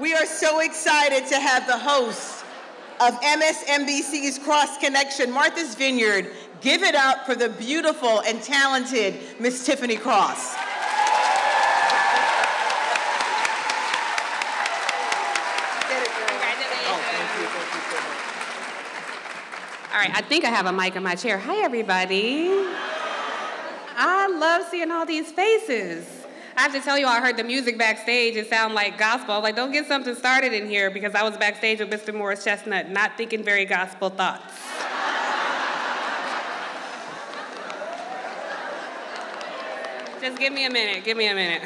We are so excited to have the host of MSNBC's Cross Connection, Martha's Vineyard. Give it up for the beautiful and talented Miss Tiffany Cross. All right, I think I have a mic in my chair. Hi, everybody. I love seeing all these faces. I have to tell you, I heard the music backstage. It sounded like gospel. I was like, don't get something started in here, because I was backstage with Mr. Morris Chestnut, not thinking very gospel thoughts. Just give me a minute, give me a minute.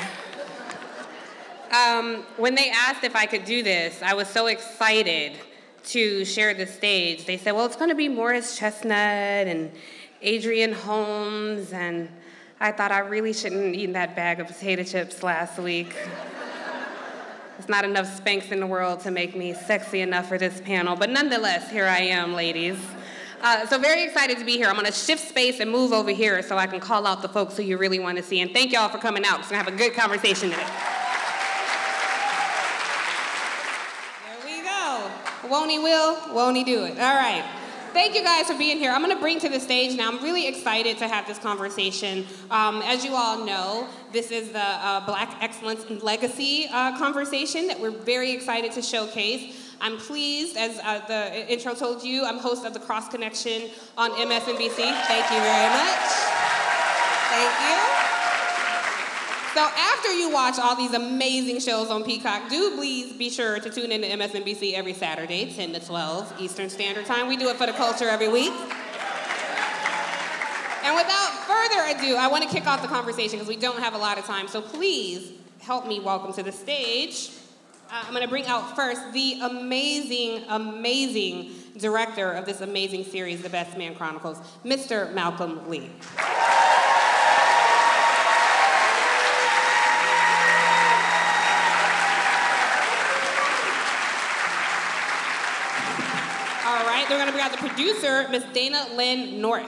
When they asked if I could do this, I was so excited to share the stage. They said, well, it's going to be Morris Chestnut and Adrian Holmes, and I thought I really shouldn't have eaten that bag of potato chips last week. There's not enough Spanx in the world to make me sexy enough for this panel, but nonetheless, here I am, ladies. So very excited to be here. I'm going to shift space and move over here so I can call out the folks who you really want to see, and thank y'all for coming out, because we're going to have a good conversation today. Won't he will, won't he do it? All right. Thank you guys for being here. I'm going to bring to the stage now. I'm really excited to have this conversation. As you all know, this is the Black Excellence and Legacy conversation that we're very excited to showcase. I'm pleased, as the intro told you, I'm host of the Cross Connection on MSNBC. Thank you very much. Thank you. So after you watch all these amazing shows on Peacock, do please be sure to tune in to MSNBC every Saturday, 10 to 12 Eastern Standard Time. We do it for the culture every week. And without further ado, I want to kick off the conversation because we don't have a lot of time. So please help me welcome to the stage. I'm going to bring out first the amazing, amazing director of this amazing series, The Best Man Chronicles, Mr. Malcolm Lee. All right, they're going to bring out the producer, Miss Dana Lynn North.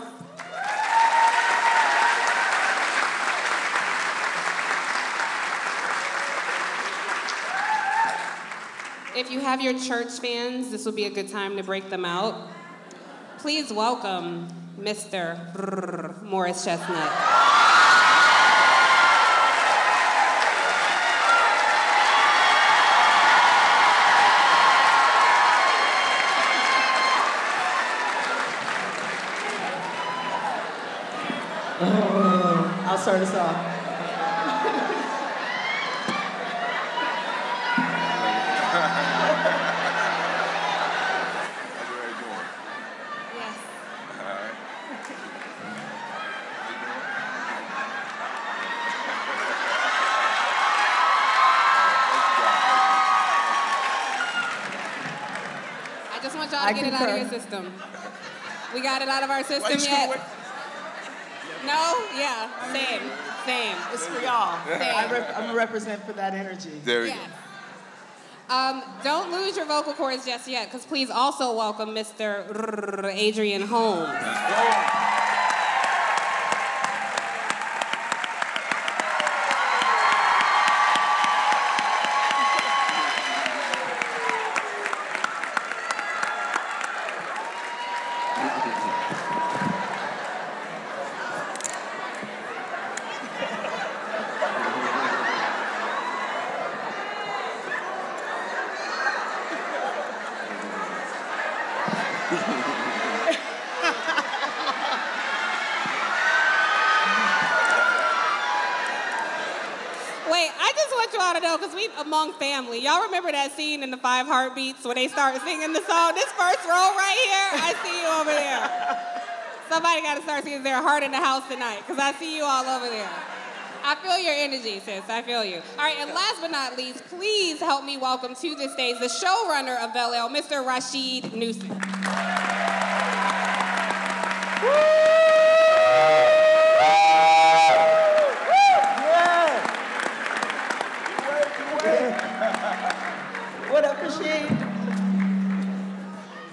If you have your church fans, this will be a good time to break them out. Please welcome Mr. Morris Chestnut. I'll start us off. I just want y'all to get it out of your system. We got it out of our system yet? No? Yeah, same. It's for y'all. I'm going to represent for that energy. There you go. Don't lose your vocal cords just yet, because please also welcome Mr. Adrian Holmes. Because we among family. Y'all remember that scene in the 5 Heartbeats where they start singing the song? This first row right here, I see you over there. Somebody got to start singing their heart in the house tonight, because I see you all over there. I feel your energy, sis. I feel you. All right, and last but not least, please help me welcome to the stage the showrunner of Bel-Air, Mr. Rashid Newsom. What up, Rashid?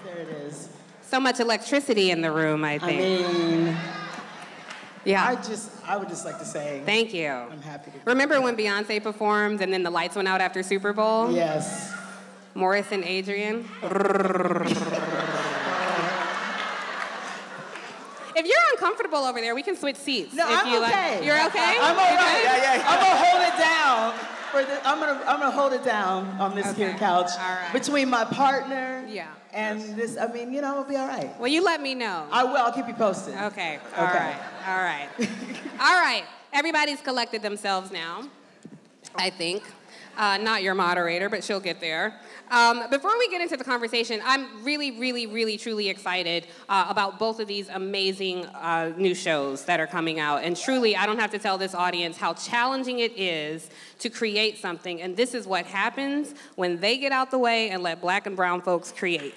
There it is. So much electricity in the room, I think. I mean, yeah. I would just like to say, thank you. I'm happy to be Remember when Beyonce performed and then the lights went out after Super Bowl? Yes. Morris and Adrian. If you're uncomfortable over there, we can switch seats. No, if I'm you okay. Like. You're okay? I'm all right. Yeah. I'm gonna hold it down. I'm gonna hold it down on this here couch between my partner and this. I mean, it'll be all right. Well, you let me know. I will. I'll keep you posted. Okay. All right. All right. Everybody's collected themselves now, I think. Not your moderator, but she'll get there. Before we get into the conversation, I'm really, truly excited about both of these amazing new shows that are coming out. And truly, I don't have to tell this audience how challenging it is to create something. And this is what happens when they get out the way and let Black and brown folks create.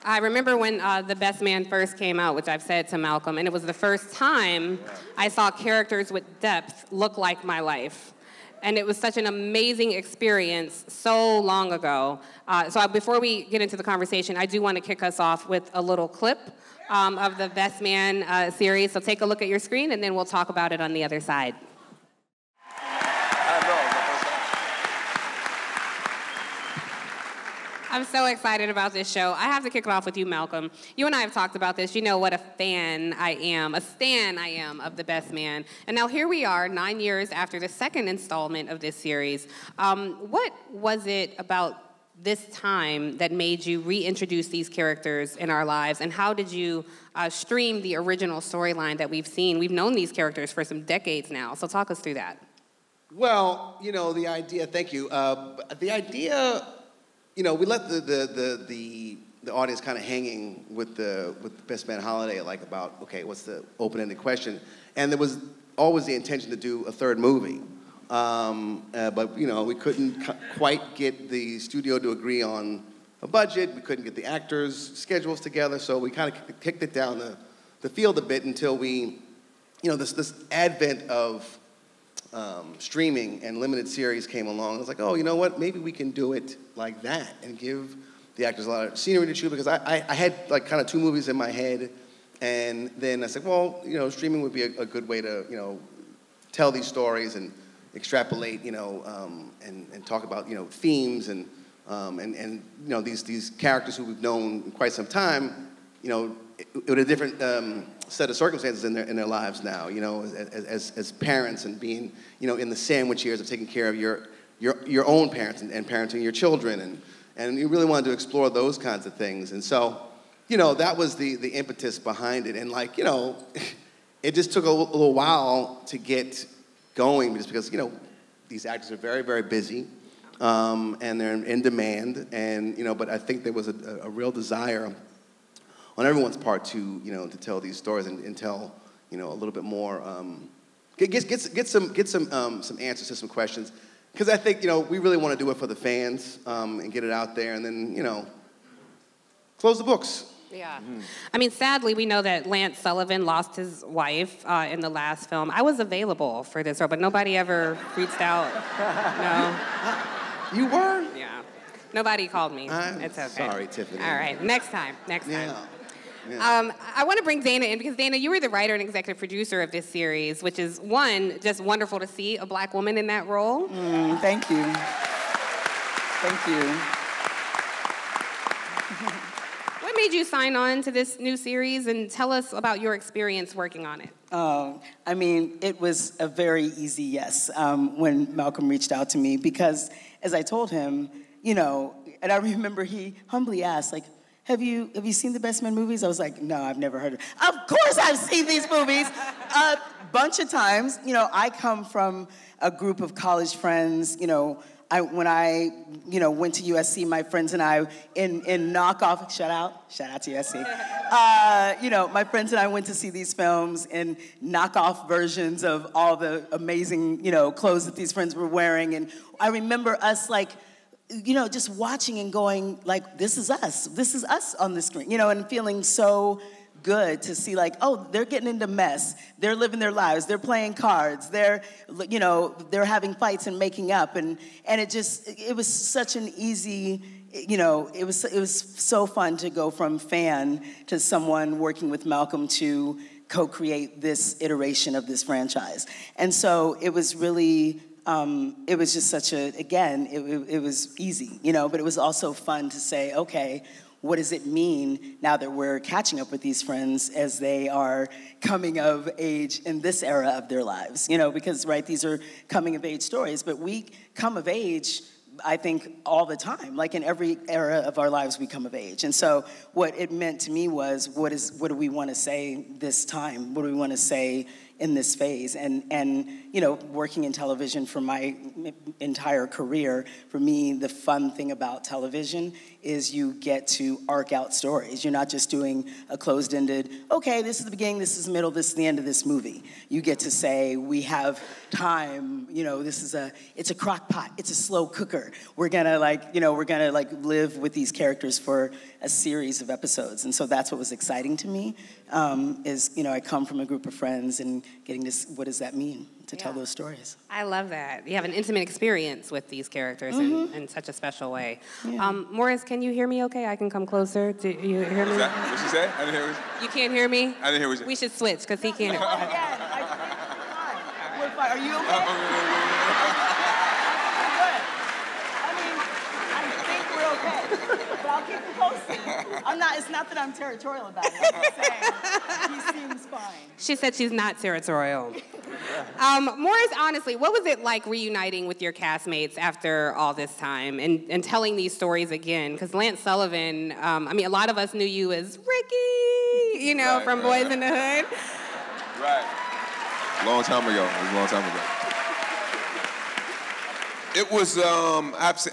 I remember when The Best Man first came out, which I've said to Malcolm, and it was the first time I saw characters with depth look like my life. And it was such an amazing experience so long ago. So before we get into the conversation, I do want to kick us off with a little clip of the Best Man series. So take a look at your screen, and then we'll talk about it on the other side. I'm so excited about this show. I have to kick it off with you, Malcolm. You and I have talked about this. You know what a fan I am, a stan I am of The Best Man. And now here we are, 9 years after the second installment of this series. What was it about this time that made you reintroduce these characters in our lives? And how did you stream the original storyline that we've seen? We've known these characters for some decades now. So talk us through that. Well, the idea, thank you. The idea... we let the audience kind of hanging with the Best Man holiday, like about, okay, what's the open-ended question? And there was always the intention to do a third movie. But, we couldn't quite get the studio to agree on a budget. We couldn't get the actors' schedules together. So we kind of kicked it down the field a bit until we, this advent of streaming and limited series came along. I was like, oh, you know what? Maybe we can do it like that and give the actors a lot of scenery to shoot, because I had like kind of two movies in my head, and then I said, well, streaming would be a good way to, tell these stories and extrapolate, and talk about, themes and these characters who we've known quite some time, with a different set of circumstances in their lives now, as parents, and being, in the sandwich years of taking care of your own parents and parenting your children, and you really wanted to explore those kinds of things. And so, that was the impetus behind it. And it just took a little while to get going, just because, these actors are very, very busy, and they're in demand, and, but I think there was a real desire on everyone's part to, to tell these stories and tell, a little bit more, get some answers to some questions. Because I think, we really want to do it for the fans, and get it out there, and then, close the books. Yeah. Mm-hmm. I mean, sadly, we know that Lance Sullivan lost his wife in the last film. I was available for this role, but nobody ever reached out. No. You were? Yeah. Nobody called me. It's okay. Sorry, Tiffany. All right. Next time. Yeah. I want to bring Dana in, because Dana, you were the writer and executive producer of this series, which is, just wonderful to see a Black woman in that role. Thank you. Thank you. What made you sign on to this new series, and tell us about your experience working on it? I mean, it was a very easy yes when Malcolm reached out to me, because as I told him, and I remember he humbly asked, have you seen the Best Man movies? I was like, no, I've never heard of it. Of course I've seen these movies a bunch of times. I come from a group of college friends, when I went to USC, my friends and I, in knockoff, shout out to USC. My friends and I went to see these films in knockoff versions of all the amazing, clothes that these friends were wearing. And I remember us, just watching and going, this is us on the screen, and feeling so good to see, oh, they're getting into mess, they're living their lives, they're playing cards, they're having fights and making up, and it was such an easy, it was so fun to go from fan to someone working with Malcolm to co-create this iteration of this franchise. And so it was really, it was just such a, again, it was easy, you know, but it was also fun to say, okay, what does it mean now that we're catching up with these friends as they are coming of age in this era of their lives? You know, because, right, these are coming of age stories, but we come of age, I think, all the time. Like in every era of our lives, we come of age. And so what it meant to me was, what do we want to say this time? What do we want to say in this phase? And you know, working in television for my entire career, for me, the fun thing about television is you get to arc out stories. You're not just doing a closed-ended, okay, this is the beginning, this is the middle, this is the end of this movie. You get to say, we have time, you know, it's a crock pot, it's a slow cooker. We're gonna live with these characters for a series of episodes. And so that's what was exciting to me, is, you know, I come from a group of friends and getting to, what does that mean to tell those stories? I love that. You have an intimate experience with these characters in such a special way. Yeah. Morris, can you hear me okay? I can come closer. Do you hear me? What'd she say? I didn't hear what you can't hear me? I didn't hear what you We should switch, because he can't hear me. Again, we're fine. Are you okay? Good. I mean, I think we're okay, but I'll keep you posted. It's not that I'm territorial about it. I'm just saying, he seems fine. She said she's not territorial. Morris, honestly, what was it like reuniting with your castmates after all this time and telling these stories again? Because Lance Sullivan, I mean, a lot of us knew you as Ricky, you know, from Boys in the Hood. Right. Long time ago. It was a long time ago. It was,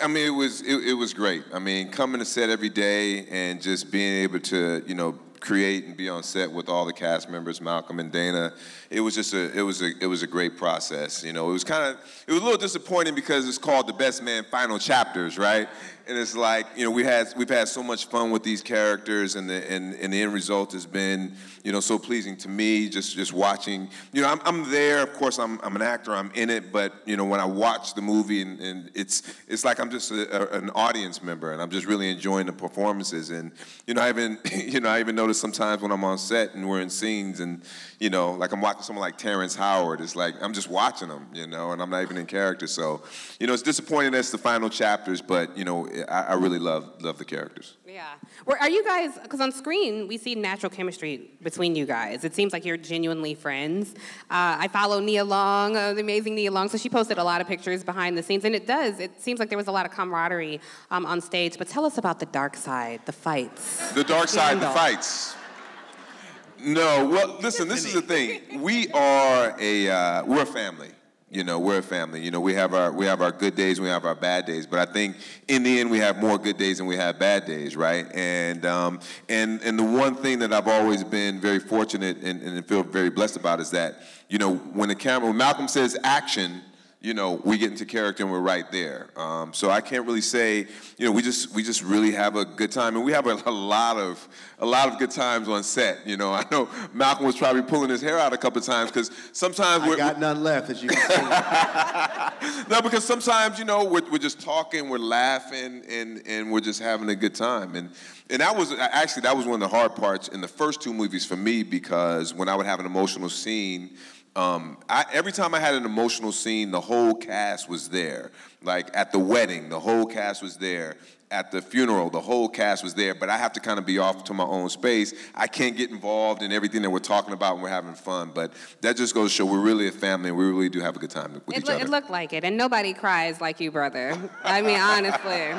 I mean, it was great. I mean, coming to set every day and just being able to, you know, create and be on set with all the cast members, Malcolm and Dana. It was just it was a great process. You know, it was a little disappointing because it's called The Best Man Final Chapters, right? And it's like, you know, we've had so much fun with these characters, and the end result has been, you know, so pleasing to me. Just watching, you know, I'm there. Of course, I'm an actor. I'm in it, but you know, when I watch the movie, and it's like I'm just an audience member, and I'm just really enjoying the performances. And you know, I even notice sometimes when I'm on set and we're in scenes, and you know, like I'm watching someone like Terrence Howard. It's like I'm just watching them, you know, and I'm not even in character. So, you know, it's disappointing that's the final chapters, but you know, I really love the characters. Yeah. Are you guys, because on screen, we see natural chemistry between you guys. It seems like you're genuinely friends. I follow Nia Long, the amazing Nia Long, so she posted a lot of pictures behind the scenes, and it seems like there was a lot of camaraderie on stage. But tell us about the dark side, the fights. The dark side, the fights. No, well, listen, this is the thing. We're a family. You know, we're a family. You know, we have our good days, and we have our bad days. But I think in the end, we have more good days than we have bad days, right? And the one thing that I've always been very fortunate and feel very blessed about is that, you know, when Malcolm says action, you know, we get into character and we're right there. So I can't really say, you know, we just really have a good time, and we have a lot of good times on set. You know, I know Malcolm was probably pulling his hair out a couple of times because sometimes I got none left, as you can see. No, because sometimes, you know, we're just talking, we're laughing, and we're just having a good time. And that was one of the hard parts in the first two movies for me, because when I would have an emotional scene, every time I had an emotional scene, the whole cast was there. Like at the wedding, the whole cast was there. At the funeral, the whole cast was there. But I have to kind of be off to my own space. I can't get involved in everything that we're talking about when we're having fun. But that just goes to show we're really a family, and we really do have a good time with each other. It looked like it, and nobody cries like you, brother. I mean, honestly.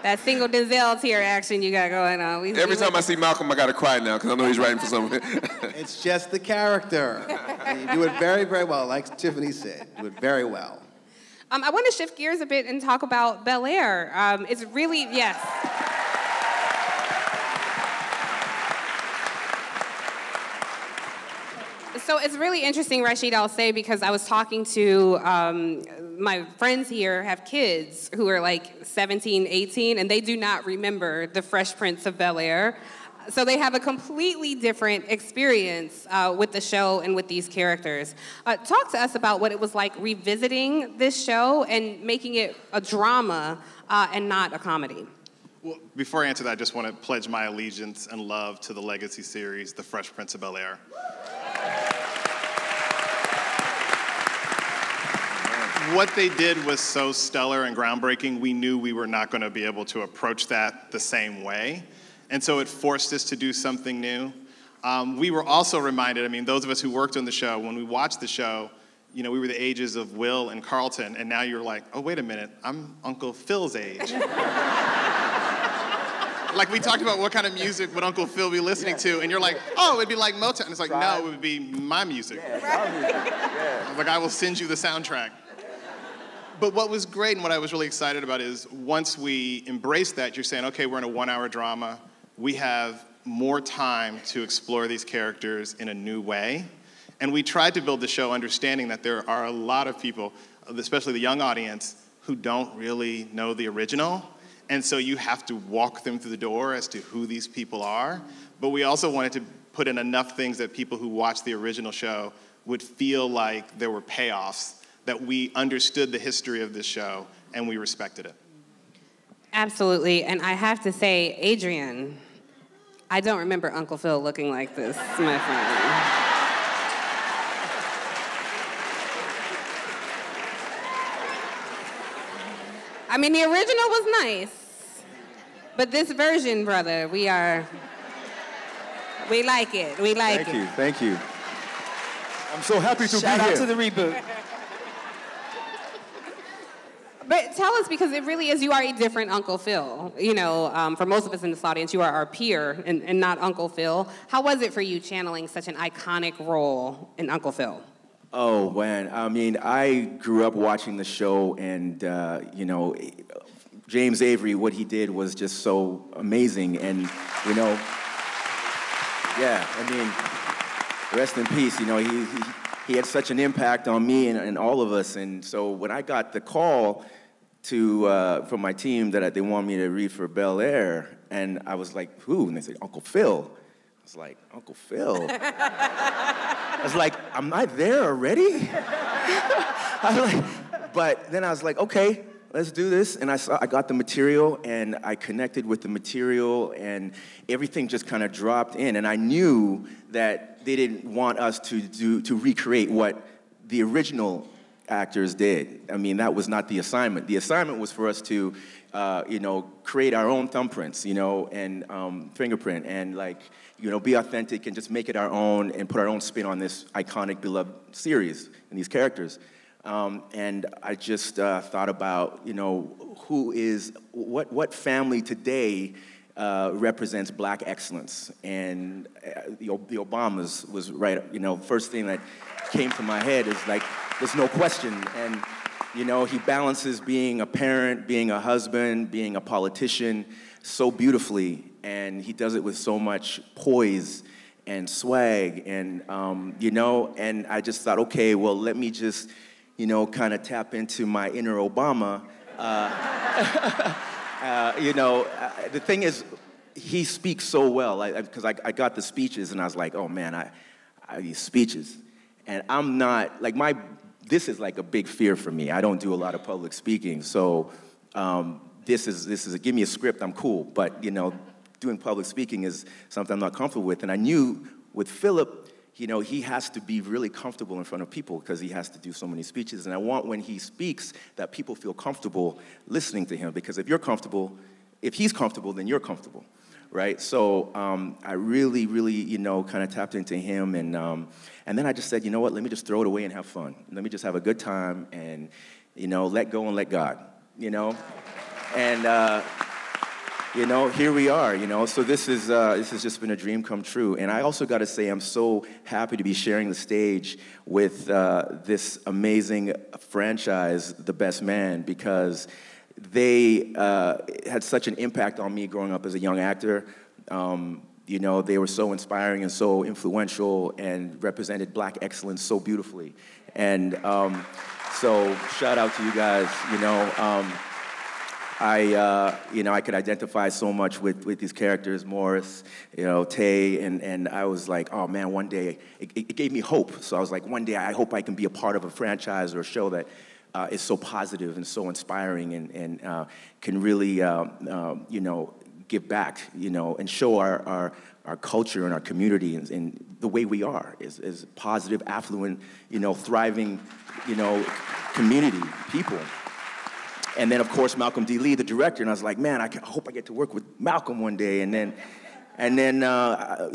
That single Denzel tear action you got going on. Every time I see Malcolm, I got to cry now because I know he's writing for someone. It's just the character. You do it very, very well, like Tiffany said. You do it very well. I want to shift gears a bit and talk about Bel-Air. It's really, yes. So it's really interesting, Rashid, I'll say, because I was talking to my friends here have kids who are like 17, 18, and they do not remember the Fresh Prince of Bel-Air. So they have a completely different experience with the show and with these characters. Talk to us about what it was like revisiting this show and making it a drama and not a comedy. Well, before I answer that, I just want to pledge my allegiance and love to the legacy series, The Fresh Prince of Bel-Air. What they did was so stellar and groundbreaking, we knew we were not going to be able to approach that the same way. And so it forced us to do something new. We were also reminded, I mean, those of us who worked on the show, when we watched the show, you know, we were the ages of Will and Carlton, and now you're like, oh, wait a minute, I'm Uncle Phil's age. Like, we talked about what kind of music would Uncle Phil be listening to, and you're like, oh, it'd be like Motown. And it's like, no, it would be my music. I was like, I will send you the soundtrack. But what was great and what I was really excited about is once we embraced that, you're saying, okay, we're in a 1-hour drama. We have more time to explore these characters in a new way. And we tried to build the show understanding that there are a lot of people, especially the young audience, who don't really know the original. And so you have to walk them through the door as to who these people are. But we also wanted to put in enough things that people who watched the original show would feel like there were payoffs, that we understood the history of this show and we respected it. Absolutely, and I have to say, Adrian, I don't remember Uncle Phil looking like this, my friend. I mean, the original was nice, but this version, brother, we like it, we like it. Thank you. I'm so happy to be here. Shout out to the reboot. But tell us, because it really is, you are a different Uncle Phil. You know, for most of us in this audience, you are our peer and not Uncle Phil. How was it for you channeling such an iconic role in Uncle Phil? Oh, man. I mean, I grew up watching the show, and, you know, James Avery, what he did was just so amazing. And, you know, yeah, I mean, rest in peace. You know, he had such an impact on me and all of us. And so when I got the call from my team that they wanted me to read for Bel-Air, and I was like, who? And they said, Uncle Phil. I was like, Uncle Phil? I was like, am I there already? But then I was like, okay, let's do this. And I got the material, and I connected with the material, and everything just kind of dropped in. And I knew that they didn't want us to recreate what the original actors did. I mean, that was not the assignment. The assignment was for us to, you know, create our own thumbprints, you know, and fingerprint, and like, you know, be authentic and just make it our own and put our own spin on this iconic, beloved series and these characters. And I just thought about, you know, what family today represents Black excellence. And the Obamas was right, you know, first thing that came to my head is like, there's no question. And, you know, he balances being a parent, being a husband, being a politician so beautifully. And he does it with so much poise and swag. And, you know, and I just thought, okay, well, let me just, you know, kind of tap into my inner Obama. You know, the thing is, he speaks so well, because I got the speeches, and I was like, oh man, these speeches. And I'm not, like this is like a big fear for me. I don't do a lot of public speaking, so this is give me a script, I'm cool. But, you know, doing public speaking is something I'm not comfortable with. And I knew with Philip, you know, he has to be really comfortable in front of people because he has to do so many speeches. And I want when he speaks that people feel comfortable listening to him, because if he's comfortable, then you're comfortable, right? So I really, really, you know, kind of tapped into him. And then I just said, you know what, let me just throw it away and have fun. Let me just have a good time and, you know, let go and let God, you know? And, you know, here we are, you know, so this has just been a dream come true. And I also got to say, I'm so happy to be sharing the stage with this amazing franchise, The Best Man, because they had such an impact on me growing up as a young actor. You know, they were so inspiring and so influential and represented Black excellence so beautifully. And so shout out to you guys, you know. You know, I could identify so much with these characters, Morris, you know, Tay, and I was like, oh man, one day, it gave me hope. So I was like, one day I hope I can be a part of a franchise or a show that is so positive and so inspiring and can really, you know, give back, you know, and show our culture and our community and the way we are is positive, affluent, you know, thriving, you know, community, people. And then, of course, Malcolm D. Lee, the director, and I was like, man, I hope I get to work with Malcolm one day. And then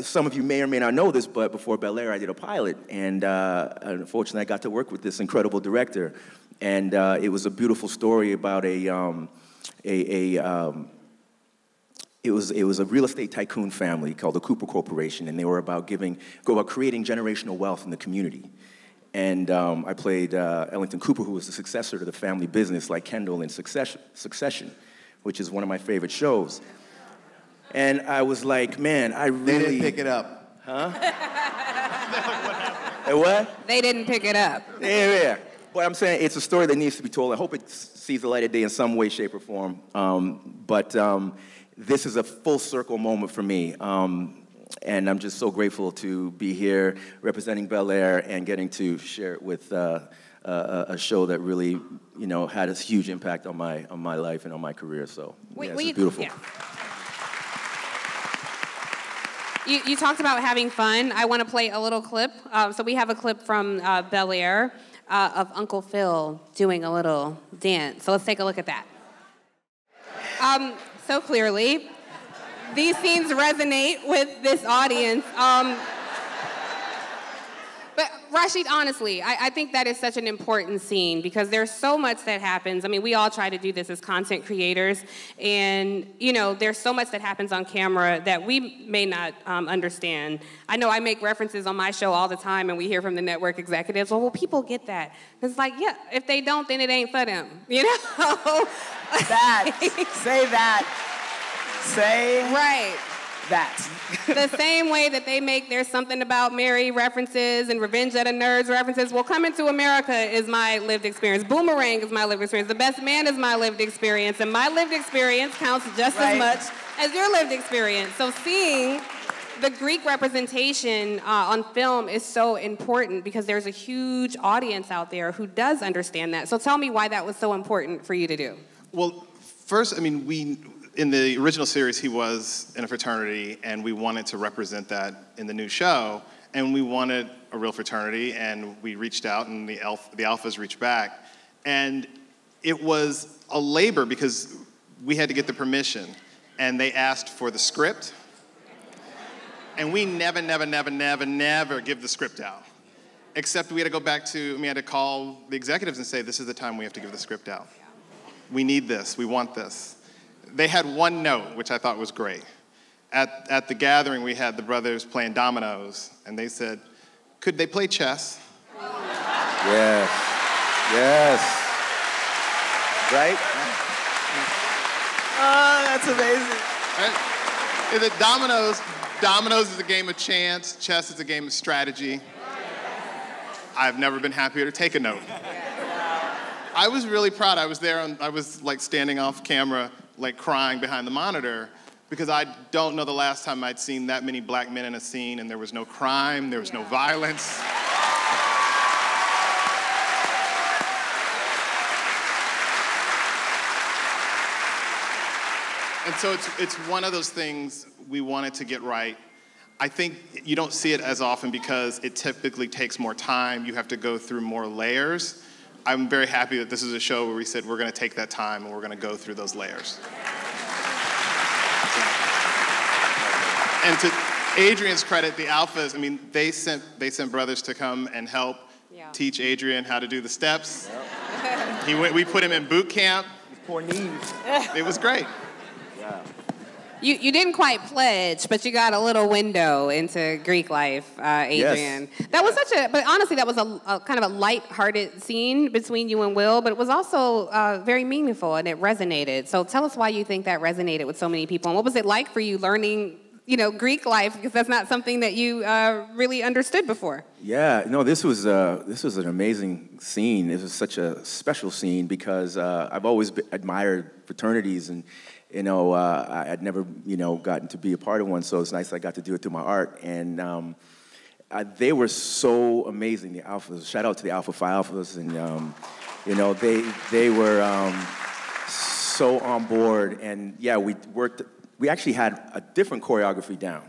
some of you may or may not know this, but before Bel-Air, I did a pilot, and unfortunately, I got to work with this incredible director. And it was a beautiful story about it was a real estate tycoon family called the Cooper Corporation, and they were about creating generational wealth in the community. And I played Ellington Cooper, who was the successor to the family business, like Kendall in Succession, which is one of my favorite shows. And I was like, man, I really... They didn't pick it up. Huh? What? They didn't pick it up. Yeah. But I'm saying it's a story that needs to be told. I hope it sees the light of day in some way, shape, or form. But this is a full circle moment for me. And I'm just so grateful to be here representing Bel-Air and getting to share it with a show that really, you know, had a huge impact on my life and on my career. So yeah, it's beautiful. Yeah. You talked about having fun. I want to play a little clip. So we have a clip from Bel-Air of Uncle Phil doing a little dance. So let's take a look at that. So clearly, these scenes resonate with this audience. But Rashid, honestly, I think that is such an important scene because there's so much that happens. I mean, we all try to do this as content creators, and you know, there's so much that happens on camera that we may not understand. I know I make references on my show all the time, and we hear from the network executives, well, people get that. It's like, yeah, if they don't, then it ain't for them, you know? Say that. Say right. that. The same way that they make There's Something About Mary references and Revenge of the Nerds references. Well, Coming to America is my lived experience. Boomerang is my lived experience. The Best Man is my lived experience. And my lived experience counts just as much as your lived experience. So seeing the Greek representation on film is so important because there's a huge audience out there who does understand that. So tell me why that was so important for you to do. Well, first, I mean, in the original series, he was in a fraternity, and we wanted to represent that in the new show, and we wanted a real fraternity, and we reached out, and the alphas reached back, and it was a labor because we had to get the permission, and they asked for the script, and we never give the script out, except we had to go back to, we had to call the executives and say, this is the time we have to give the script out. We need this, we want this. They had one note, which I thought was great. At the gathering, we had the brothers playing dominoes, and they said, could they play chess? Yes. Right? Oh, that's amazing. Right? And the dominoes is a game of chance, chess is a game of strategy. I've never been happier to take a note. I was really proud. I was there, I was like standing off camera, like crying behind the monitor, because I don't know the last time I'd seen that many black men in a scene and there was no crime, there was no violence. And so it's one of those things we wanted to get right. I think you don't see it as often because it typically takes more time. You have to go through more layers. I'm very happy that this is a show where we said we're going to take that time and we're going to go through those layers. And to Adrian's credit, the alphas, I mean, they sent brothers to come and help teach Adrian how to do the steps. Yep. We put him in boot camp. His poor knees. It was great. Yeah. You didn't quite pledge, but you got a little window into Greek life, Adrian. Yes. That was but honestly, that was a kind of a light-hearted scene between you and Will, but it was also very meaningful and it resonated. So tell us why you think that resonated with so many people, and what was it like for you learning, you know, Greek life, because that's not something that you really understood before. Yeah, no, this was an amazing scene. This was such a special scene because I've always admired fraternities, and you know, I had never, you know, gotten to be a part of one, so it's nice I got to do it through my art. And they were so amazing, the alphas. Shout out to the Alpha Phi Alphas, and You know, they were so on board, and yeah, we actually had a different choreography down.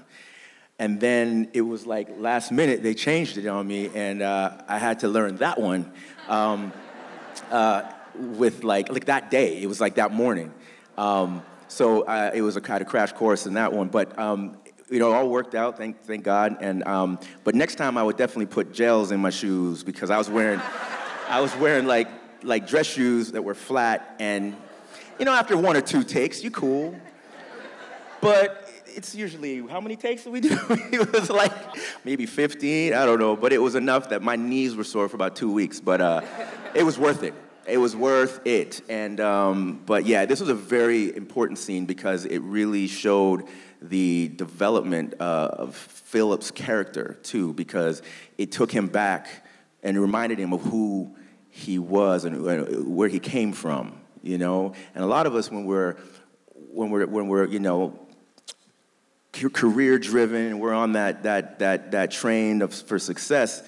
And then it was like last minute, they changed it on me, and I had to learn that one with like that day. It was like that morning. So it was a kind of crash course in that one. But you know, it all worked out, thank God. And but next time I would definitely put gels in my shoes because I was wearing like dress shoes that were flat, and you know, after 1 or 2 takes, you cool. But it's usually, how many takes did we do? It was like maybe 15, I don't know, but it was enough that my knees were sore for about 2 weeks, but it was worth it. It was worth it. And, but yeah, this was a very important scene because it really showed the development of Philip's character too, because it took him back and reminded him of who he was and where he came from, you know? And a lot of us, when we're you know, career-driven, and we're on that train for success,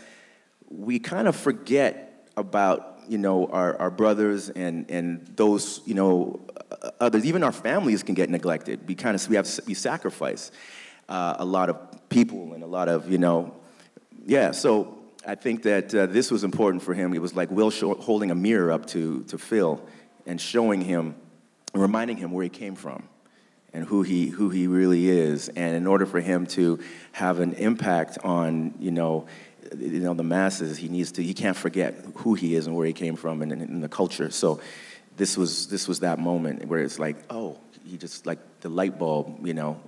we kind of forget about, you know, our brothers and those, you know, others. Even our families can get neglected. We sacrifice a lot of people and a lot of, you know, yeah. So I think that this was important for him. It was like Will holding a mirror up to Phil and showing him, and reminding him where he came from and who he really is. And in order for him to have an impact on, you know, the masses, he can't forget who he is and where he came from and the culture. So this was that moment where it's like, oh, he just, like, the light bulb, you know,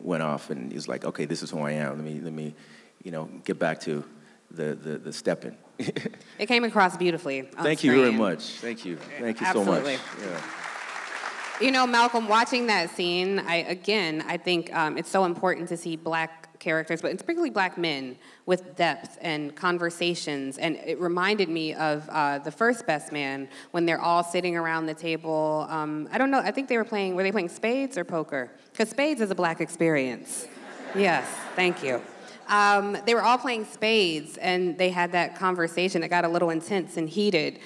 went off, and he was like, okay, this is who I am. Let me, you know, get back to the stepping. It came across beautifully. Thank you very much. Thank you so much. Yeah. You know, Malcolm, watching that scene, I think it's so important to see Black characters, but particularly Black men, with depth and conversations. And it reminded me of The First Best Man, when they're all sitting around the table. I don't know, I think were they playing spades or poker? Because spades is a Black experience. Yes, thank you. They were all playing spades, and they had that conversation that got a little intense and heated.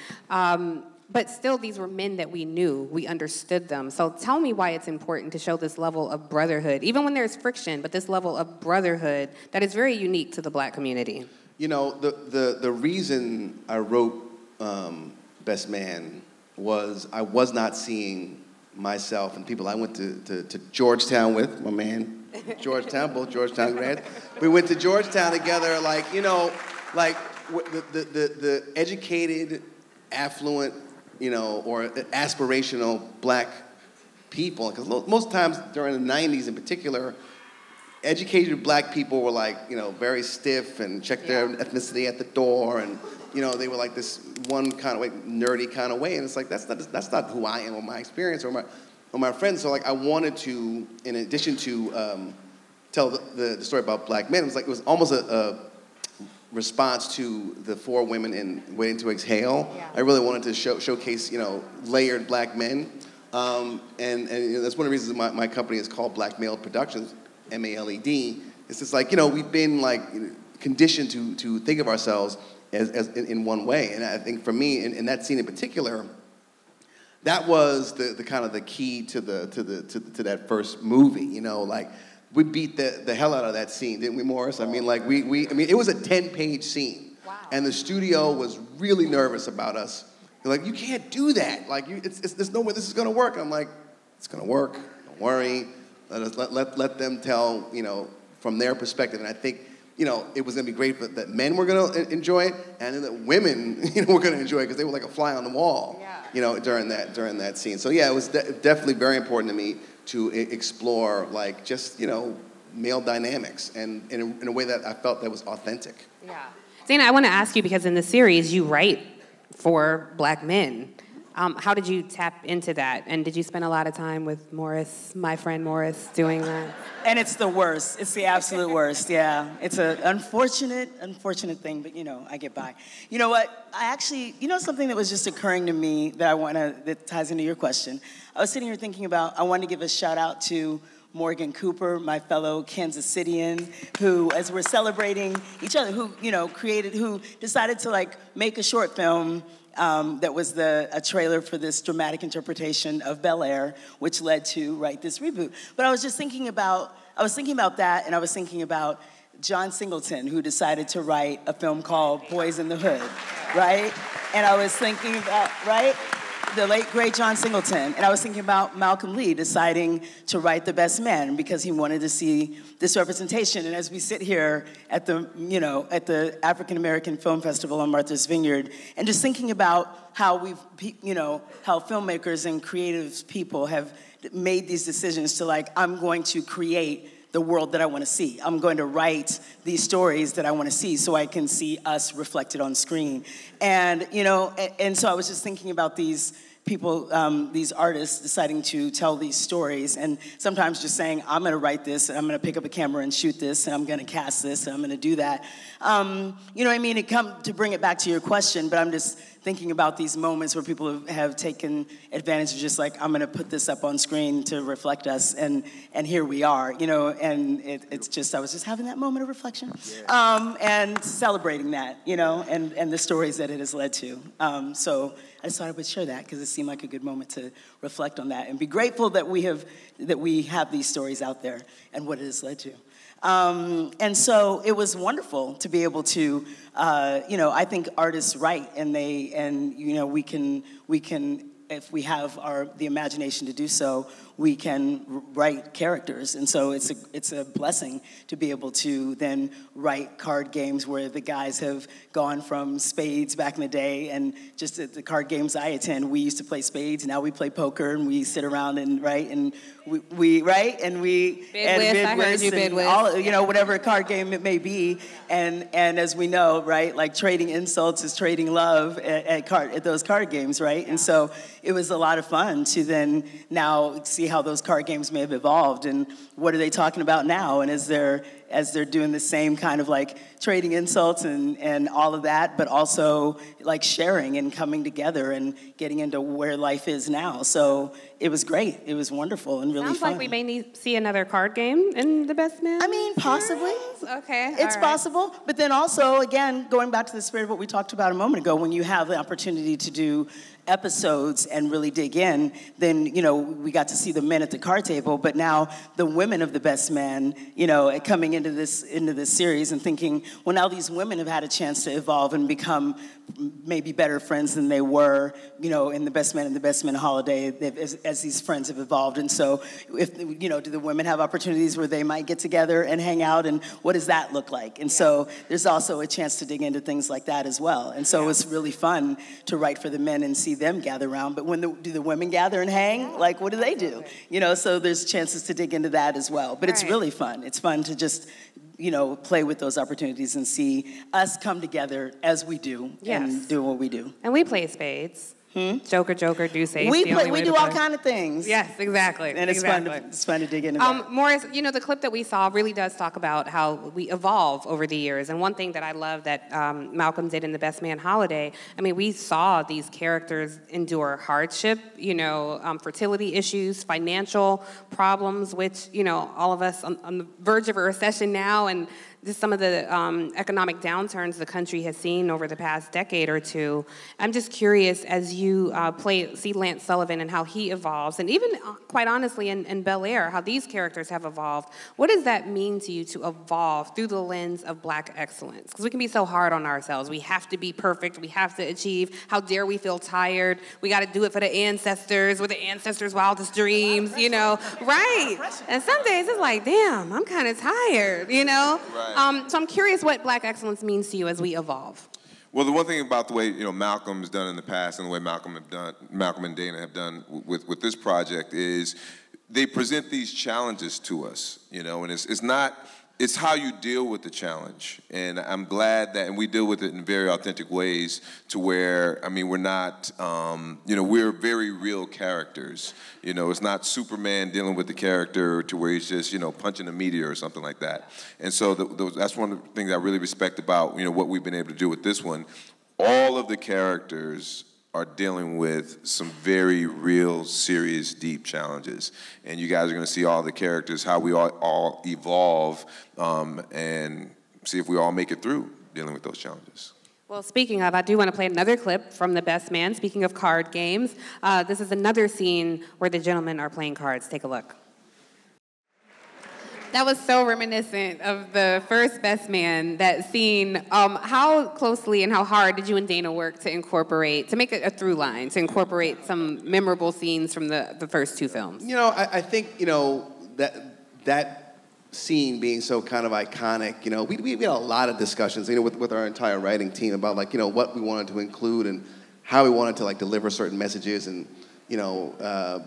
But still, these were men that we knew, we understood them. So tell me why it's important to show this level of brotherhood, even when there's friction, but this level of brotherhood that is very unique to the Black community. You know, the reason I wrote Best Man was I was not seeing myself and people I went to Georgetown with, my man, Georgetown, both Georgetown grads. We went to Georgetown together, like, you know, like the educated, affluent, you know, or aspirational Black people. Because most times during the 90s in particular, educated Black people were like, you know, very stiff and checked their ethnicity at the door, and, you know, they were like this one kind of way, nerdy kind of way. And it's like, that's not who I am or my experience or my friends. So like I wanted to, in addition to tell the story about Black men, it was almost a response to the 4 women in Waiting to Exhale. Yeah. I really wanted to showcase, you know, layered Black men. And that's one of the reasons my company is called Black Male Productions, MALED. It's just like, you know, we've been like conditioned to think of ourselves as in one way. And I think for me, in that scene in particular, that was the kind of the key to that first movie, you know, like, we beat the hell out of that scene, didn't we, Morris? I mean, like, it was a 10-page scene. Wow. And the studio was really nervous about us. They're like, you can't do that. Like, there's no way this is gonna work. I'm like, it's gonna work, don't worry. Let them tell, you know, from their perspective. And I think, you know, it was gonna be great that men were gonna enjoy it, and then that women, you know, were gonna enjoy it, because they were like a fly on the wall, you know, during that scene. So yeah, it was definitely very important to me to explore, like, just, you know, male dynamics, and in a way that I felt that was authentic. Yeah. Dana, I want to ask you, because in the series you write for Black men. How did you tap into that? And did you spend a lot of time with Morris, my friend Morris, doing that? And it's the worst. It's the absolute worst, yeah. It's an unfortunate thing, but, you know, I get by. You know what? I actually, you know, something that was just occurring to me that ties into your question. I was sitting here thinking about, I wanted to give a shout out to Morgan Cooper, my fellow Kansas Citian, who, as we're celebrating each other, who, who decided to like make a short film that was a trailer for this dramatic interpretation of Bel-Air, which led to write this reboot. But I was thinking about that, and I was thinking about John Singleton, who decided to write a film called Boys in the Hood, right? And I was thinking about, right? The late, great John Singleton. And I was thinking about Malcolm Lee deciding to write The Best Man because he wanted to see this representation. And as we sit here at the African American Film Festival on Martha's Vineyard, and just thinking about how how filmmakers and creative people have made these decisions to like, I'm going to create the world that I want to see. I'm going to write these stories that I want to see so I can see us reflected on screen. And, and so I was just thinking about these people, these artists deciding to tell these stories, and sometimes just saying, I'm going to write this, and I'm going to pick up a camera and shoot this, and I'm going to cast this, and I'm going to do that. You know what I mean? To bring it back to your question, but I'm just thinking about these moments where people have taken advantage of just like, I'm going to put this up on screen to reflect us, and here we are, and it's just, I was just having that moment of reflection, and celebrating that, and the stories that it has led to. So I just thought I would share that because it seemed like a good moment to reflect on that and be grateful that we have these stories out there and what it has led to. And so it was wonderful to be able to, I think artists write, and we can, if we have the imagination to do so, we can write characters. And so it's a blessing to be able to then write card games where the guys have gone from spades back in the day, and just at the card games I attend, we used to play spades, now we play poker, and we sit around and write, and we write, and we bid whist, all, whatever card game it may be, and as we know, right, like trading insults is trading love at those card games, right? And so it was a lot of fun to then now see how those card games may have evolved, and what are they talking about now, and as they're doing the same kind of like trading insults and all of that, but also like sharing and coming together and getting into where life is now. So it was great. It was wonderful and really fun. Sounds like we may see another card game in The Best Man. I mean, possibly. Okay. It's possible. But then also, again, going back to the spirit of what we talked about a moment ago, when you have the opportunity to do episodes and really dig in, then, we got to see the men at the card table, but now the women of The Best Man, coming into this series and thinking, well, now these women have had a chance to evolve and become maybe better friends than they were, in The Best Man and The Best Man Holiday, as these friends have evolved. And so, do the women have opportunities where they might get together and hang out, and what does that look like? And so there's also a chance to dig into things like that as well. And so it's really fun to write for the men and see them gather around. But do the women gather and hang? Like, what do they do? So there's chances to dig into that as well. But it's really fun. It's fun to just play with those opportunities and see us come together as we do and do what we do. And we play spades. Joker, Deuce. We do all kind of things. Yes, exactly. And it's fun to dig into that. Morris, the clip that we saw really does talk about how we evolve over the years. And one thing that I love that Malcolm did in The Best Man Holiday, we saw these characters endure hardship, fertility issues, financial problems, which, all of us on the verge of a recession now, and just some of the economic downturns the country has seen over the past decade or two. I'm just curious, as you see Lance Sullivan and how he evolves, and even, quite honestly, in Bel-Air, how these characters have evolved, what does that mean to you to evolve through the lens of Black excellence? Because we can be so hard on ourselves. We have to be perfect. We have to achieve. How dare we feel tired? We got to do it for the ancestors, with the ancestors' wildest dreams, Right. And some days it's like, damn, I'm kind of tired, Right. So I'm curious what Black excellence means to you as we evolve. Well, the one thing about the way Malcolm's done in the past, and the way Malcolm and Dana have done with this project, is they present these challenges to us, and it's how you deal with the challenge. And I'm glad that, and we deal with it in very authentic ways, to where, we're not, we're very real characters. It's not Superman dealing with the character to where he's just, punching a meteor or something like that. And so that's one of the things I really respect about, what we've been able to do with this one. All of the characters are dealing with some very real, serious, deep challenges. And you guys are going to see all the characters, how we all evolve, and see if we all make it through dealing with those challenges. Well, speaking of, I do want to play another clip from The Best Man. Speaking of card games, this is another scene where the gentlemen are playing cards. Take a look. That was so reminiscent of the first Best Man, that scene. How closely and how hard did you and Dana work to incorporate, to make a through line, to incorporate some memorable scenes from the first two films? You know, I think, you know, that scene being so kind of iconic, you know, we had a lot of discussions, you know, with our entire writing team about, like, you know, what we wanted to include and how we wanted to, like, deliver certain messages. And, you know,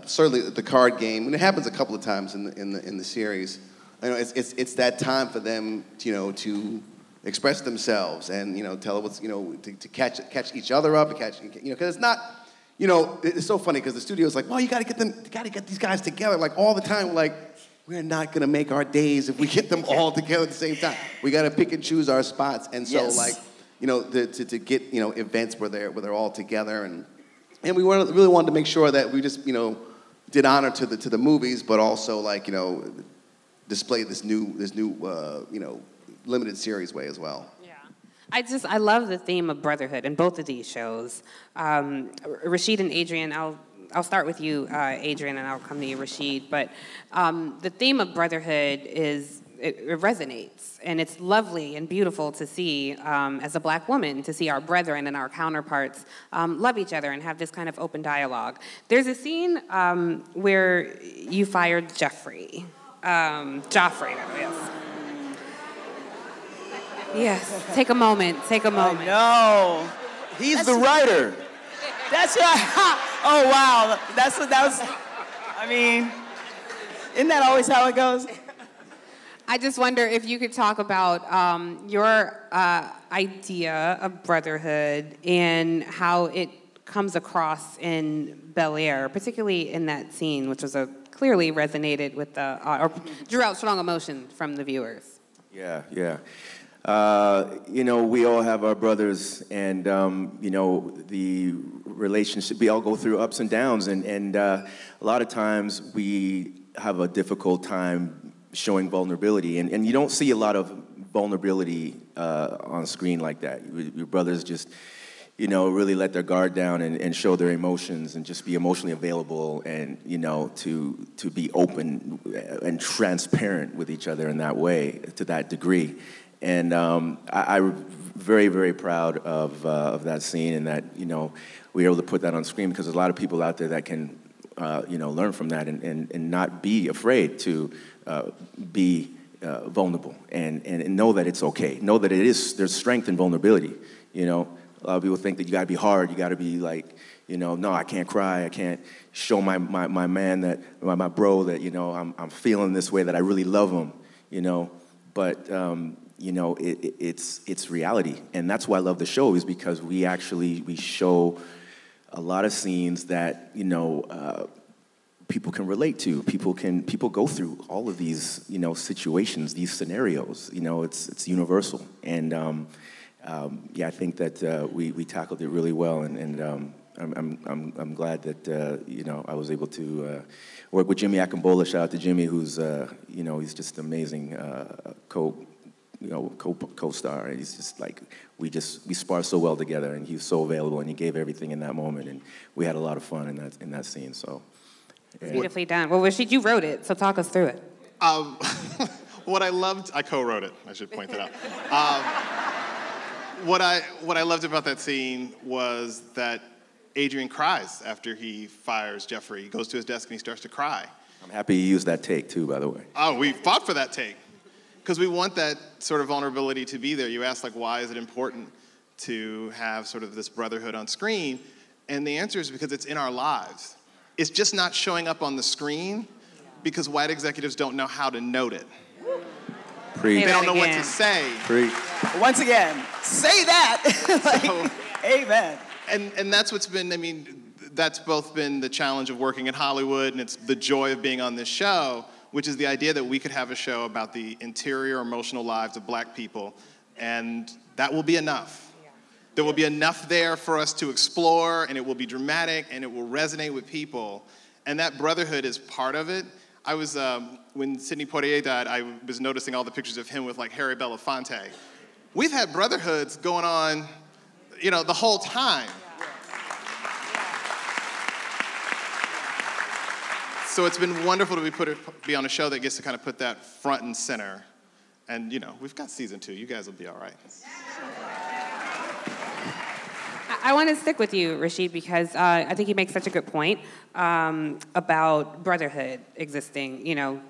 certainly the card game, and it happens a couple of times in the series. You know, it's that time for them, you know, to express themselves and, you know, tell what's, you know, to catch each other up, and catch, you know, because it's not, you know, it's so funny because the studio's like, well, you got to get these guys together, like, all the time. We're like, we're not gonna make our days if we get them all together at the same time. We got to pick and choose our spots, and so like, you know, to get, you know, events where they're all together, and we really wanted to make sure that we just, you know, did honor to the movies, but also, like, you know, display this new you know, limited series way as well. Yeah, I love the theme of brotherhood in both of these shows. Rashid and Adrian, I'll start with you, Adrian, and I'll come to you, Rashid. But the theme of brotherhood it resonates, and it's lovely and beautiful to see, as a Black woman, to see our brethren and our counterparts love each other and have this kind of open dialogue. There's a scene where you fired Joffrey, yes. Yes, take a moment. No, He's the writer. That's right. Oh, wow. That was, I mean, isn't that always how it goes? I just wonder if you could talk about your idea of brotherhood and how it comes across in Bel-Air, particularly in that scene, which was clearly resonated with or drew out strong emotion from the viewers. Yeah. You know, we all have our brothers, and you know, the relationship, we all go through ups and downs, and a lot of times we have a difficult time showing vulnerability, and you don't see a lot of vulnerability on screen like that. Your brothers just, you know, really let their guard down and show their emotions and just be emotionally available, and, you know, to be open and transparent with each other in that way, to that degree. And I'm very, very proud of that scene, and that, you know, we were able to put that on screen, because there's a lot of people out there that can, you know, learn from that and not be afraid to be vulnerable and know that it's okay. Know that there's strength in vulnerability, you know. A lot of people think that you gotta be hard, you gotta be like, you know, no, I can't cry, I can't show my man, my bro, that, you know, I'm feeling this way, that I really love him, you know. But, you know, it's reality. And that's why I love the show, is because we show a lot of scenes that, you know, people can relate to. People go through all of these, you know, situations, these scenarios. You know, it's universal. And yeah, I think that we tackled it really well, and I'm glad that you know, I was able to work with Jimmy Akambola. Shout out to Jimmy, who's you know, he's just an amazing co-star. And he's just like, we spar so well together, and he was so available, and he gave everything in that moment, and we had a lot of fun in that scene. So yeah. Beautifully done. Well, Rashid, you wrote it, so talk us through it. What I loved, I co-wrote it. I should point that out. What I loved about that scene was that Adrian cries after he fires Jeffrey. He goes to his desk and he starts to cry. I'm happy you used that take too, by the way. Oh, we fought for that take, because we want that sort of vulnerability to be there. You asked, like, why is it important to have sort of this brotherhood on screen? And the answer is because it's in our lives. It's just not showing up on the screen because white executives don't know how to note it. Preach. They don't know what to say. Preach. Once again, say that. Like, So, amen. And that's what's been, I mean, that's both been the challenge of working in Hollywood, and it's the joy of being on this show, which is the idea that we could have a show about the interior emotional lives of Black people, and that will be enough. There will be enough there for us to explore, and it will be dramatic, and it will resonate with people. And that brotherhood is part of it. I was, when Sidney Poitier died, I was noticing all the pictures of him with like Harry Belafonte. We've had brotherhoods going on, you know, the whole time. So it's been wonderful to be on a show that gets to kind of put that front and center. And, you know, we've got season 2. You guys will be all right. I want to stick with you, Rashid, because I think you make such a good point about brotherhood existing. You know,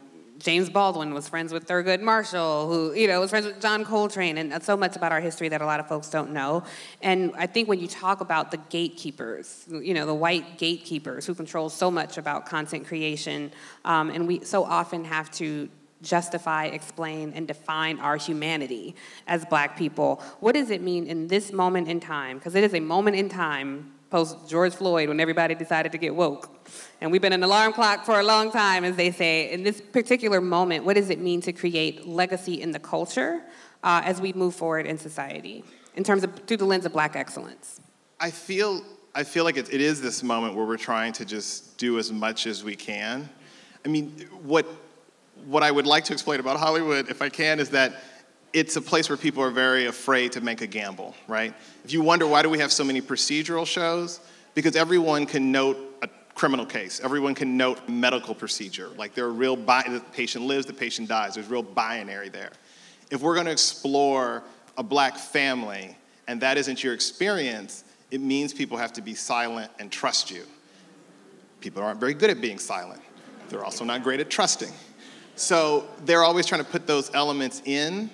James Baldwin was friends with Thurgood Marshall, who, you know, was friends with John Coltrane, and so much about our history that a lot of folks don't know. And I think when you talk about the gatekeepers, you know, the white gatekeepers who control so much about content creation, and we so often have to justify, explain, and define our humanity as Black people. What does it mean in this moment in time? Because it is a moment in time post George Floyd when everybody decided to get woke. And we've been an alarm clock for a long time, as they say. In this particular moment, what does it mean to create legacy in the culture as we move forward in society, in terms of through the lens of Black excellence? I feel like it is this moment where we're trying to just do as much as we can. I mean, what I would like to explain about Hollywood, if I can, is that it's a place where people are very afraid to make a gamble, right? If you wonder why do we have so many procedural shows, because everyone can note a criminal case. Everyone can note a medical procedure. Like there are real, the patient lives, the patient dies. There's real binary there. If we're gonna explore a Black family and that isn't your experience, it means people have to be silent and trust you. People aren't very good at being silent. They're also not great at trusting. So they're always trying to put those elements in.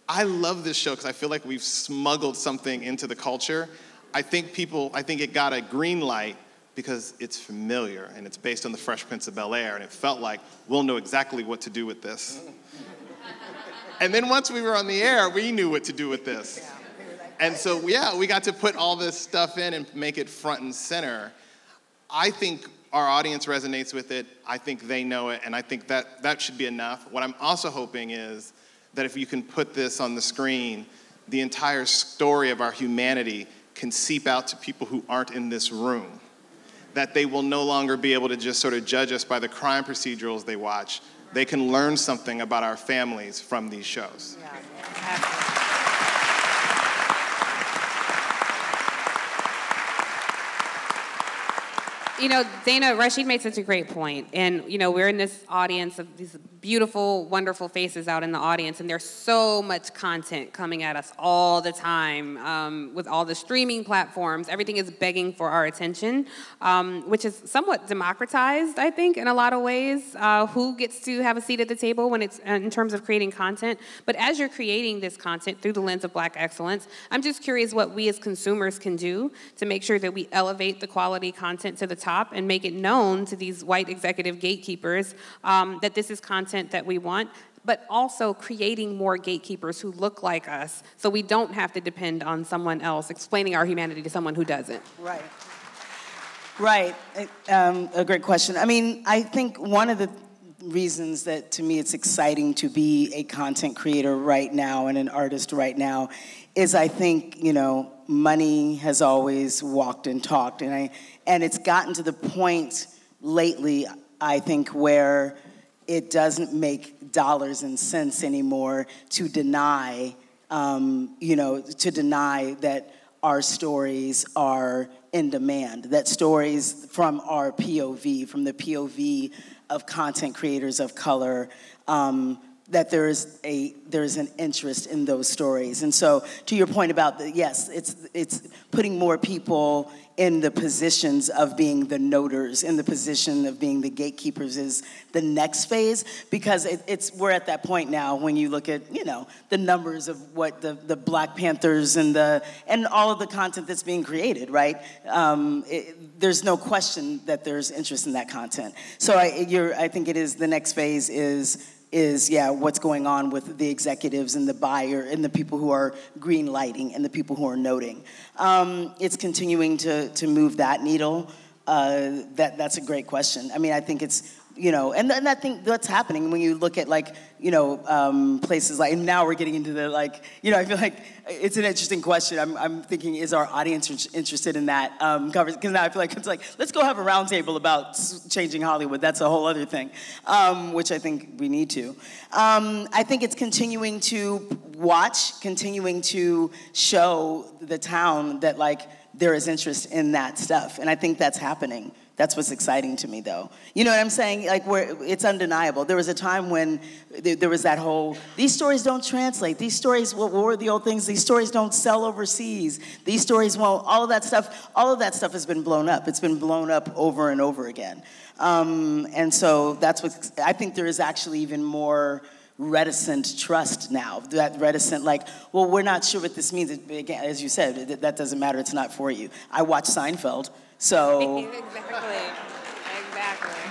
I love this show because I feel like we've smuggled something into the culture. I think it got a green light because it's familiar and it's based on the Fresh Prince of Bel-Air, and it felt like we'll know exactly what to do with this. And then once we were on the air, we knew what to do with this. And so, yeah, we got to put all this stuff in and make it front and center. I think our audience resonates with it. I think they know it, and I think that should be enough. What I'm also hoping is that if you can put this on the screen, the entire story of our humanity can seep out to people who aren't in this room. That they will no longer be able to just sort of judge us by the crime procedurals they watch. They can learn something about our families from these shows. Yeah, absolutely. You know, Dana, Rashid made such a great point. And, you know, we're in this audience of these beautiful, wonderful faces out in the audience, and there's so much content coming at us all the time with all the streaming platforms. Everything is begging for our attention, which is somewhat democratized, I think, in a lot of ways, who gets to have a seat at the table when it's in terms of creating content. But as you're creating this content through the lens of Black excellence, I'm just curious what we as consumers can do to make sure that we elevate the quality content to the top and make it known to these white executive gatekeepers that this is content that we want, but also creating more gatekeepers who look like us so we don't have to depend on someone else explaining our humanity to someone who doesn't. Right. Right. A great question. I mean, I think one of the reasons that to me it's exciting to be a content creator right now and an artist right now is I think, you know, money has always walked and talked, and it's gotten to the point lately, I think, where it doesn't make dollars and cents anymore to deny, to deny that our stories are in demand, that stories from our POV, from the POV of content creators of color, that there's an interest in those stories. And so to your point about yes, it's putting more people in the positions of being the noters, in the position of being the gatekeepers is the next phase, because we're at that point now when you look at, you know, the numbers of what the Black Panthers and all of the content that's being created, right? There's no question that there's interest in that content. So I think it is the next phase is what's going on with the executives and the buyer and the people who are green lighting and the people who are noting. It's continuing to move that needle. That's a great question. I mean, I think it's you know, and I think that's happening when you look at like, you know, places like, and now we're getting into the like, you know, I feel like it's an interesting question. I'm thinking, is our audience interested in that coverage? Because now I feel like it's like, let's go have a roundtable about changing Hollywood. That's a whole other thing, which I think we need to. I think it's continuing to continuing to show the town that like there is interest in that stuff. And I think that's happening. That's what's exciting to me, though. You know what I'm saying? Like, it's undeniable. There was a time when there was that whole, these stories don't translate. These stories, what were the old things? These stories don't sell overseas. These stories won't, all of that stuff has been blown up. It's been blown up over and over again. And so that's what, I think there is actually even more reticent trust now. That reticent, like, well, we're not sure what this means. Again, as you said, that doesn't matter. It's not for you. I watched Seinfeld. So, exactly.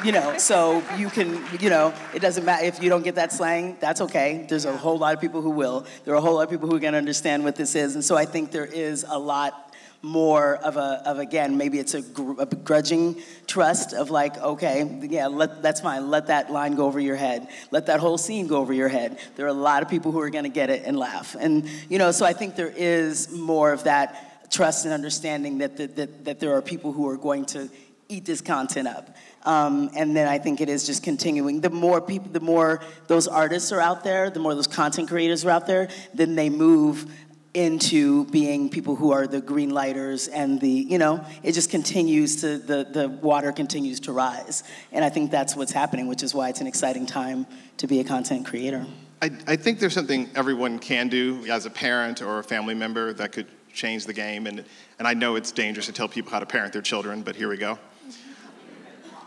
You know, so you can, you know, it doesn't matter if you don't get that slang, that's okay. There's a whole lot of people who will. There are a whole lot of people who are going to understand what this is. And so I think there is a lot more of again, maybe it's a begrudging trust of like, okay, yeah, that's fine. Let that line go over your head. Let that whole scene go over your head. There are a lot of people who are going to get it and laugh. And, you know, so I think there is more of that trust and understanding that there are people who are going to eat this content up. And then I think it is just continuing. The more people, the more those artists are out there, the more those content creators are out there, then they move into being people who are the green lighters and the, you know, it just continues to, the water continues to rise. And I think that's what's happening, which is why it's an exciting time to be a content creator. I think there's something everyone can do as a parent or a family member that could change the game, and I know it's dangerous to tell people how to parent their children, but here we go.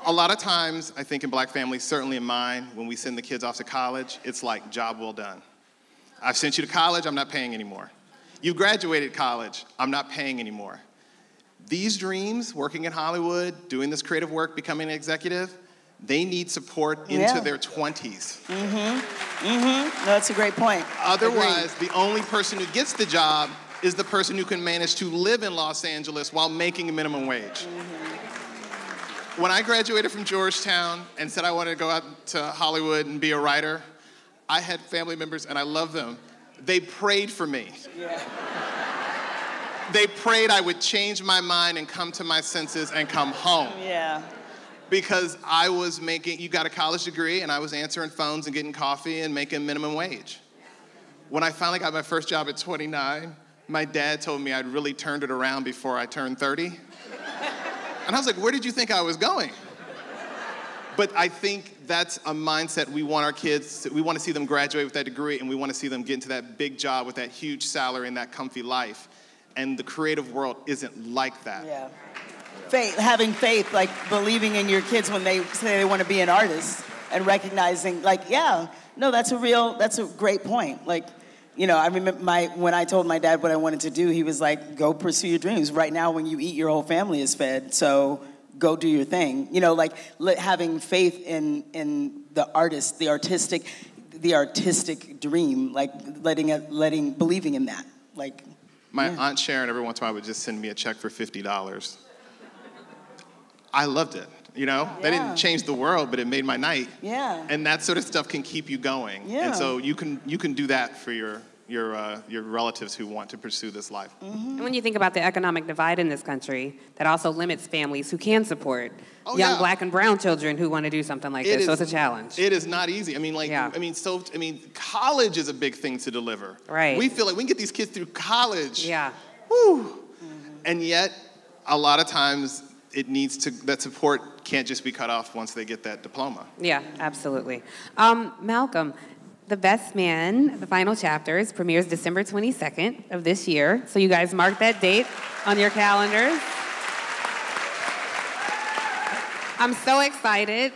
A lot of times, I think in black families, certainly in mine, when we send the kids off to college, it's like, job well done. I've sent you to college, I'm not paying anymore. You graduated college, I'm not paying anymore. These dreams, working in Hollywood, doing this creative work, becoming an executive, they need support into their 20s. No, that's a great point. Otherwise, the only person who gets the job is the person who can manage to live in Los Angeles while making a minimum wage. When I graduated from Georgetown and said I wanted to go out to Hollywood and be a writer, I had family members, and I love them. They prayed for me. They prayed I would change my mind and come to my senses and come home. Because I was you got a college degree, and I was answering phones and getting coffee and making minimum wage. When I finally got my first job at 29, my dad told me I'd really turned it around before I turned 30. And I was like, where did you think I was going? But I think that's a mindset we want our kids, we want to see them graduate with that degree, and we want to see them get into that big job with that huge salary and that comfy life. And the creative world isn't like that. Faith, having faith, like believing in your kids when they say they want to be an artist, and recognizing, like, that's a great point. Like, you know, I remember when I told my dad what I wanted to do, he was like, go pursue your dreams. Right now, when you eat, your whole family is fed, so go do your thing. You know, like having faith in the artist, the artistic dream, like believing in that. Like, my Aunt Sharon every once in a while would just send me a check for $50. I loved it. You know, that didn't change the world, but it made my night. And that sort of stuff can keep you going. And so you can do that for your relatives who want to pursue this life. And when you think about the economic divide in this country, that also limits families who can support young black and brown children who want to do something like this. So it's a challenge. It is not easy. I mean, college is a big thing to deliver. Right. We feel like we can get these kids through college. Woo. And yet, a lot of times, that support can't just be cut off once they get that diploma. Yeah, absolutely. Malcolm, The Best Man, the final chapters, premieres December 22nd of this year. So you guys mark that date on your calendars. I'm so excited.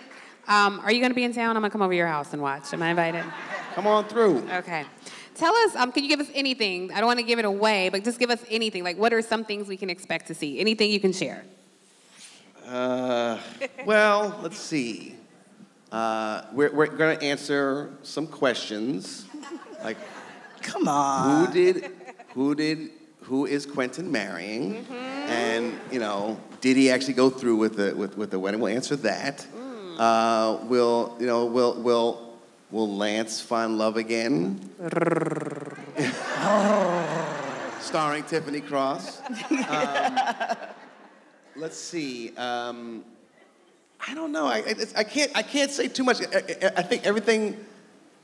Are you going to be in town? I'm going to come over to your house and watch. Am I invited? Come on through. Okay. Tell us, can you give us anything? I don't want to give it away, but just give us anything. Like, what are some things we can expect to see? Anything you can share? Well, let's see. We're going to answer some questions, like, come on, who is Quentin marrying, and you know, did he actually go through with the wedding? We'll answer that. Will Lance find love again? Starring Tiffany Cross. Let's see. I don't know. I can't say too much. I think everything.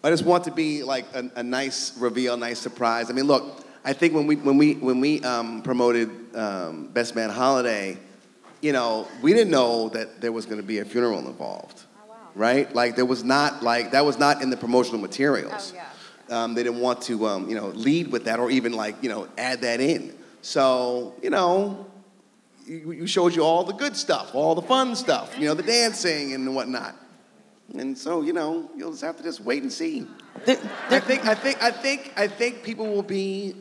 I just want to be like a nice reveal, nice surprise. I mean, look. I think when we promoted Best Man Holiday, we didn't know that there was going to be a funeral involved. Oh, wow. Right? Like that was not in the promotional materials. Oh, yeah. They didn't want to lead with that or even add that in. So you showed you all the good stuff, all the fun stuff, the dancing and whatnot. And so, you'll just have to just wait and see. I think people will be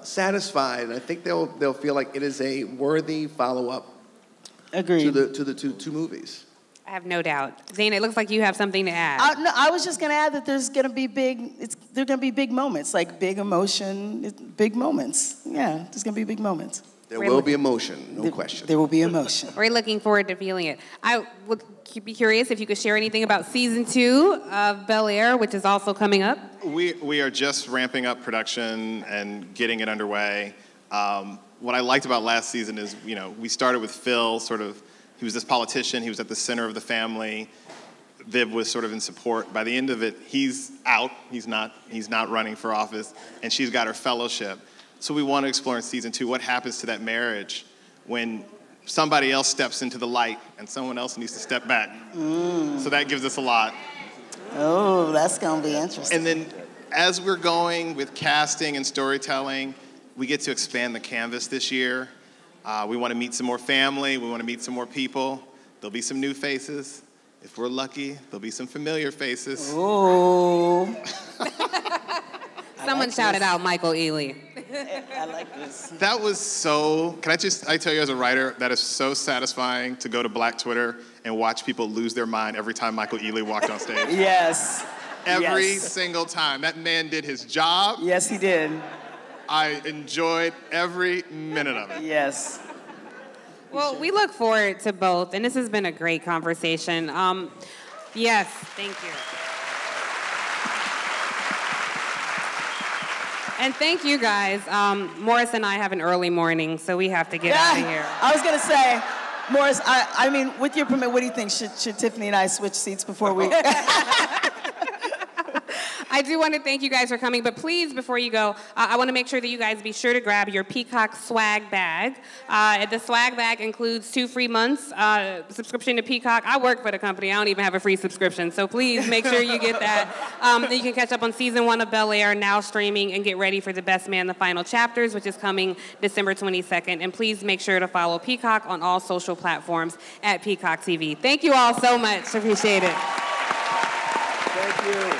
satisfied, and I think they'll feel like it is a worthy follow-up. Agreed. To the two movies. I have no doubt. Zane, it looks like you have something to add. No, I was just going to add that there's going to be big moments, like big emotion, big moments. Yeah, there's going to be big moments. There will be emotion, no question. There will be emotion. We're looking forward to feeling it. I would be curious if you could share anything about season 2 of Bel-Air, which is also coming up. We are just ramping up production and getting it underway. What I liked about last season is, we started with Phil, he was this politician, he was at the center of the family. Viv was sort of in support. By the end of it, he's out, he's not running for office, and she's got her fellowship. So we want to explore in season 2 what happens to that marriage when somebody else steps into the light and someone else needs to step back. So that gives us a lot. Oh, that's going to be interesting. And then as we're going with casting and storytelling, we get to expand the canvas this year. We want to meet some more family. We want to meet some more people. There'll be some new faces. If we're lucky, there'll be some familiar faces. Oh. Someone shouted out Michael Ealy. I like this. That was so, I tell you as a writer, that is so satisfying to go to Black Twitter and watch people lose their mind every time Michael Ealy walked on stage. Yes. Every single time. That man did his job. Yes, he did. I enjoyed every minute of it. Yes. Well, we look forward to both, and this has been a great conversation. Yes, thank you. And thank you guys. Morris and I have an early morning, so we have to get out of here. I was going to say, Morris, I mean, with your permit, what do you think? Should Tiffany and I switch seats before we... I do want to thank you guys for coming, but please, before you go, I want to make sure that you guys be sure to grab your Peacock swag bag. The swag bag includes 2 free months subscription to Peacock. I work for the company. I don't even have a free subscription, so please make sure you get that. Then you can catch up on season 1 of Bel-Air, now streaming, and get ready for The Best Man, the final chapters, which is coming December 22nd. And please make sure to follow Peacock on all social platforms at Peacock TV. Thank you all so much. Appreciate it. Thank you.